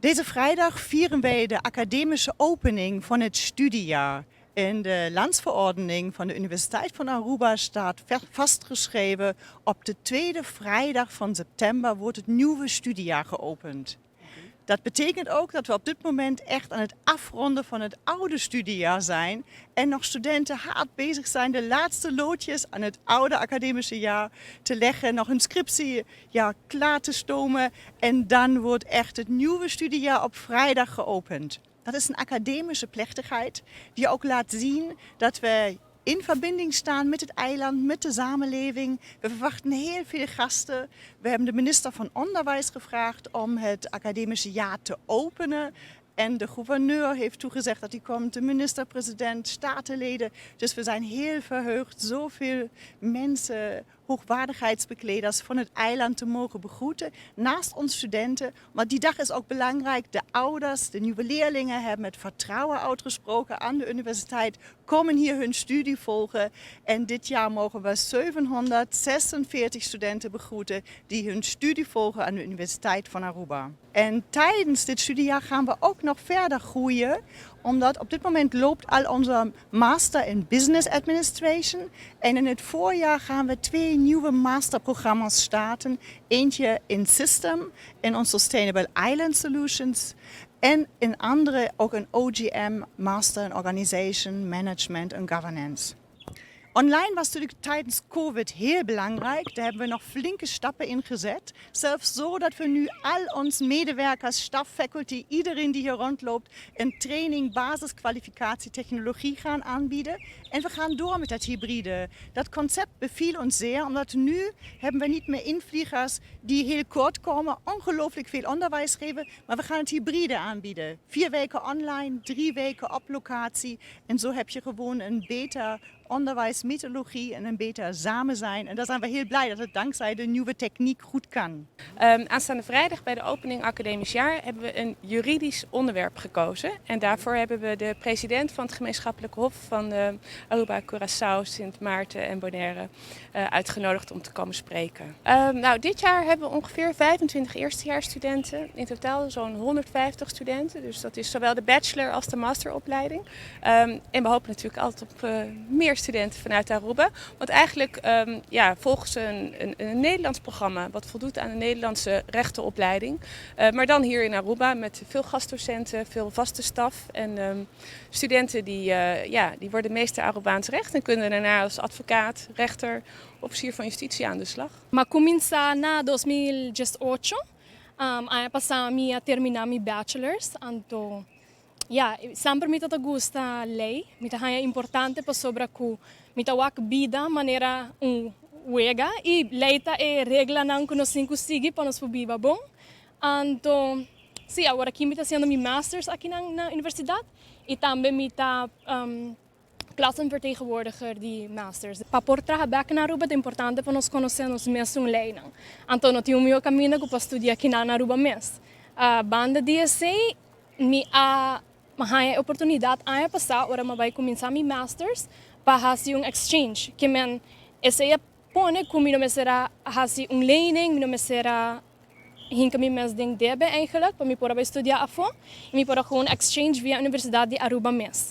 Deze vrijdag vieren wij de academische opening van het studiejaar. In de landsverordening van de Universiteit van Aruba staat vastgeschreven: op de tweede vrijdag van september wordt het nieuwe studiejaar geopend. Dat betekent ook dat we op dit moment echt aan het afronden van het oude studiejaar zijn en nog studenten hard bezig zijn de laatste loodjes aan het oude academische jaar te leggen, nog hun scriptie klaar te stomen en dan wordt echt het nieuwe studiejaar op vrijdag geopend. Dat is een academische plechtigheid die ook laat zien dat we in verbinding staan met het eiland, met de samenleving. We verwachten heel veel gasten. We hebben de minister van Onderwijs gevraagd om het academische jaar te openen. En de gouverneur heeft toegezegd dat hij komt, de minister-president, statenleden. Dus we zijn heel verheugd zoveel mensen, hoogwaardigheidsbekleders van het eiland te mogen begroeten. Naast ons studenten. Maar die dag is ook belangrijk. De ouders, de nieuwe leerlingen hebben met vertrouwen uitgesproken aan de universiteit. Komen hier hun studie volgen. En dit jaar mogen we 746 studenten begroeten die hun studie volgen aan de Universiteit van Aruba. En tijdens dit studiejaar gaan we ook nog verder groeien. Omdat op dit moment loopt al onze Master in Business Administration. En in het voorjaar gaan we 2 nieuwe masterprogramma's starten. Eentje in System, in ons Sustainable Island Solutions. En in andere ook een OGM, Master in Organization, Management en Governance. Online was natuurlijk tijdens COVID heel belangrijk. Daar hebben we nog flinke stappen in gezet. Zelfs zo dat we nu al onze medewerkers, staf, faculty, iedereen die hier rondloopt, een training, basiskwalificatie, technologie gaan aanbieden. En we gaan door met dat hybride. Dat concept beviel ons zeer, omdat nu hebben we niet meer invliegers die heel kort komen, ongelooflijk veel onderwijs geven, maar we gaan het hybride aanbieden. 4 weken online, 3 weken op locatie. En zo heb je gewoon een beter onderwijsmethodologie en een beter samen zijn. En daar zijn we heel blij dat het dankzij de nieuwe techniek goed kan. Aanstaande vrijdag bij de opening academisch jaar hebben we een juridisch onderwerp gekozen. En daarvoor hebben we de president van het gemeenschappelijk hof van Aruba, Curaçao, Sint Maarten en Bonaire uitgenodigd om te komen spreken. Dit jaar hebben we ongeveer 25 eerstejaarsstudenten. In totaal zo'n 150 studenten. Dus dat is zowel de bachelor als de masteropleiding. En we hopen natuurlijk altijd op meer studenten vanuit Aruba. Want eigenlijk volgen ze een Nederlands programma wat voldoet aan de Nederlandse rechtenopleiding. Maar dan hier in Aruba met veel gastdocenten, veel vaste staf. En studenten die worden meester Arubaans recht en kunnen daarna als advocaat, rechter, officier van justitie aan de slag. Maar comienza na 2018, ay passar a terminar mi bachelor's, anto sempre me gusta lei, me é importante para sobre que me wak vida maneira wega e leita e regla não que nós conseguimos para nos viver bom. Então, sim, agora aqui me fazendo meu masters aqui na universidade e também me klassenvertegenwoordiger die masters. Para por trabalhar aqui na Aruba é importante para nós conhecermos mesmo lei. Então, não tinha o meu caminho para estudar aqui na Aruba mesmo. A banda DSA me a oportunidade a passar, agora me vai começar meu masters para fazer exchange, que men esse põe como não será fazer lening, não será hinka me mes ding debe eigenlijk, para me poder estudar afo, e me poder gewoon exchange via a Universidade de Aruba mes.